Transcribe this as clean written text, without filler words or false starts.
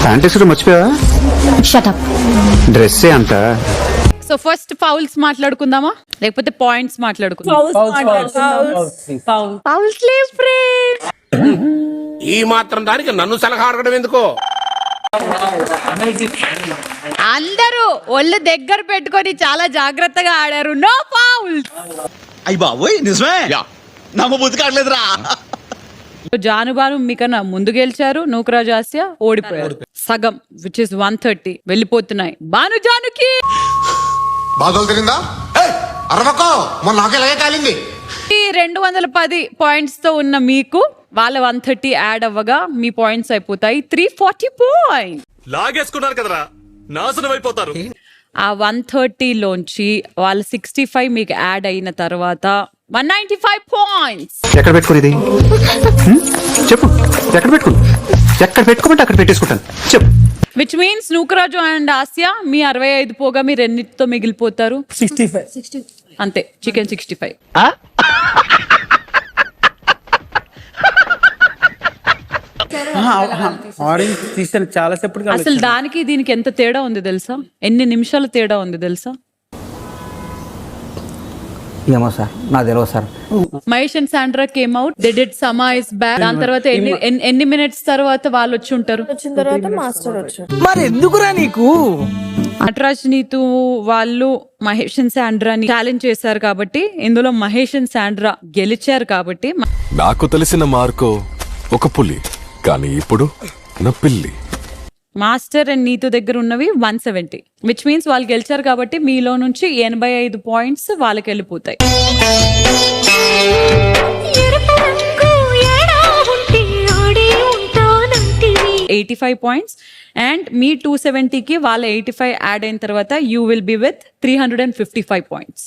ప్యాంటెస్ట్ మర్చిపోయావా? షటప్. డ్రెస్సే అంత. So first fowls మాట్లాడుకుందామా లేకపోతే పాయింట్స్ మాట్లాడుకుందాం? ఫౌల్స్ లే ఫ్రెండ్. ఈ మాత్రం దానికి నన్ను సలహా అడగడం ఎందుకో? అందరూ ఒళ్ళు దగ్గర పెట్టుకొని చాలా జాగ్రత్తగా ఆడారు. No fouls. అయ్య బాబోయ్ నిజమే, నమ్మబుద్ధి కావట్లేదురా. జానుబాను మీకన్నా ముందు గెలిచారు, నూకరాజు ఆసియా ఓడిపోయారు. సగం విచ్ ఇస్ 130 వెళ్ళిపోతున్నాయి బాను జానుకి. బాధలు తిరిందా అరవకో, మొన్న నాకు ఇలాగే కాలింది. ఈ 210 పాయింట్స్ తో ఉన్న మీకు వాళ్ళ 130 యాడ్ అవ్వగా మీ పాయింట్స్ అయిపోతాయి 340 పాయింట్స్. లాగేసుకున్నారు కదరా, నాశనం అయిపోతారు. ఆ 130 లోంచి వాళ్ళ 65 మీకు యాడ్ అయిన తర్వాత 195 పాయింట్స్. ఎక్కడ పెట్టుకుని ఇది చెప్పు. ఎక్కడ పెట్టుకుని? ఎక్కడ పెట్టుకోమంటే అక్కడ పెట్టేసుకుంటాను చెప్పు. Which means Nukaraju and Asia మీ 65 పోగా మీరు ఎన్నిటితో మిగిలిపోతారు? 65 అంతే. చికెన్ 65. ఆడియన్స్ తీసిన చాలా సేపటి అసలు దానికి దీనికి ఎంత తేడా ఉంది తెలుసా? ఎన్ని నిమిషాల తేడా ఉంది తెలుసా? ఏమో సార్, నాకు తెలియదు sir. Mahesh and Sandra came out, they did సమా ఇస్ బ్యాక్. దాని తర్వాత ఎన్ని మినిట్స్ తర్వాత వాళ్ళు వచ్చి ఉంటారు? వచ్చిన తర్వాత మాస్టర్ వచ్చారు. మరి ఎందుకురా నీకు? నటరాజ్ నీతు వాళ్ళు మహేష్ అండ్ సాండ్రాని ఛాలెంజ్ చేశారు కాబట్టి, ఇందులో మహేష్ అండ్ సాండ్రా గెలిచారు కాబట్టి. నాకు తెలిసిన మార్కో ఒక పులి, కానీ ఇప్పుడు నా పిల్లి. మాస్టర్ అండ్ నీతు దగ్గర ఉన్నవి 170, విచ్ మీన్స్ వాళ్ళు గెలిచారు కాబట్టి మీలో నుంచి 85 పాయింట్స్ వాళ్ళకి వెళ్ళిపోతాయి. 85 పాయింట్స్ అండ్ మీ 270కి వాళ్ళ 85 యాడ్ అయిన తర్వాత you will be with 355 points.